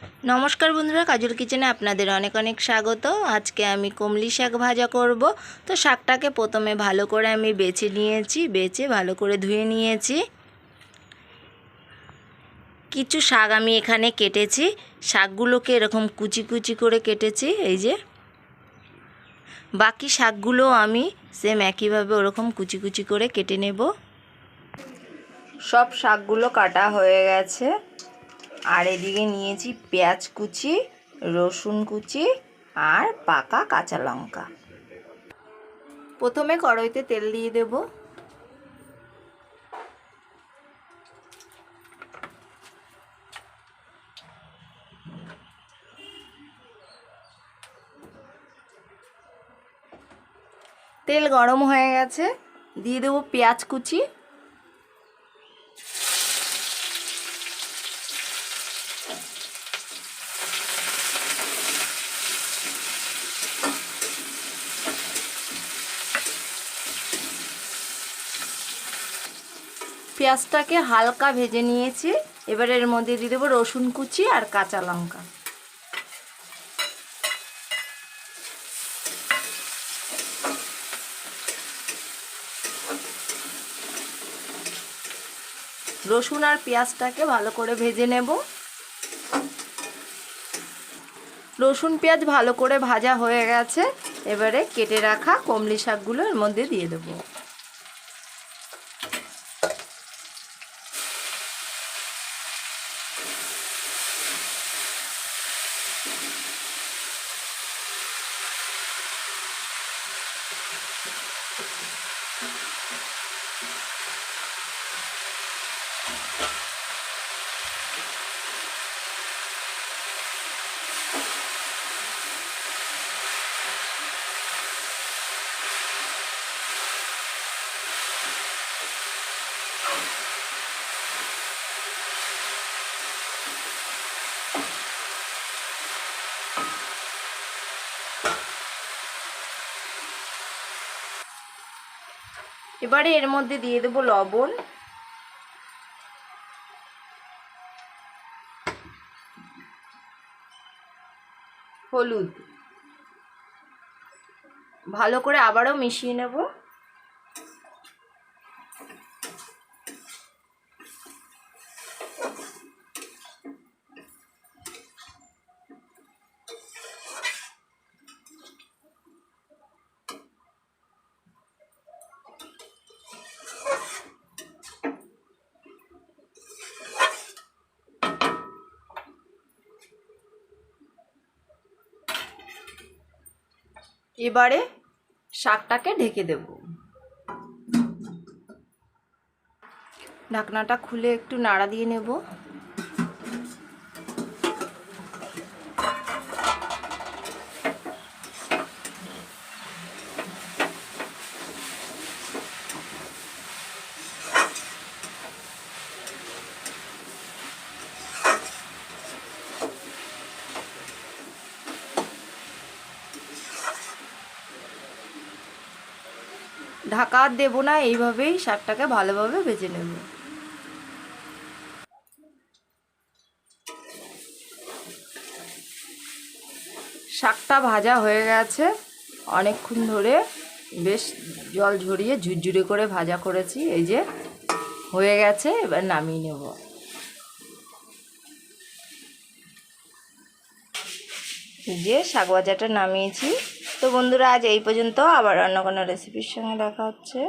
नमस्कार बंधुरा काजुल किचेने आपनादेर अनेक अनेक स्वागत। आज के आमी कमली शाक भाजा करब। तो शाकटाके प्रथमे भालो करे आमी बेचे निएछि, बेचे भालो करे धुए निएछि। किछु शाक आमी एखाने केटेछि, शाकगुलोके एरकम कुचि कुचि करे केटेछि। एई जे बाकी शाकगुलो आमी सेम एकई भावे ओरकम कुचि कुचि करे केटे नेब। सब शाकगुलो काटा हये गेछे। और एदिके निएछि पेঁয়াজ कुचि, रसुन कुचि और पाका काँचा लंका। प्रथमे कड़ाइते तेल दिए देब। तेल गरम हो गेছে, দিয়ে দেব পেঁয়াজ কুচি। পেঁয়াজটাকে হালকা ভেজে নিয়েছি। এবার এর মধ্যে দিয়ে দেব রসুন কুচি আর কাঁচা লঙ্কা। রসুন আর পেঁয়াজটাকে ভালো করে ভেজে নেব। রসুন পেঁয়াজ ভালো করে ভাজা হয়ে গেছে। এবারে কেটে রাখা কমলি শাকগুলো এর মধ্যে দিয়ে দেব। এবারে এর মধ্যে দিয়ে দেব লবণ, হলুদ। ভালো করে আবারও মিশিয়ে নেব। এবারে শাকটাকে ঢেকে দেব। ঢাকনাটা খুলে একটু নাড়া দিয়ে নেব। ঢাকা দেব না, এইভাবেই শাকটাকে ভালোভাবে ভেজে নেব। শাকটা ভাজা হয়ে গেছে অনেকক্ষণ ধরে, বেশ জল ঝরিয়ে ঝুরঝুরে করে ভাজা করেছি। এই যে হয়ে গেছে, এবার নামিয়ে নেব। এই যে শাক ভাজাটা নামিয়েছি। তো বন্ধুরা আজ এই পর্যন্ত, আবার অন্য কোনো রেসিপির সঙ্গে দেখা হচ্ছে।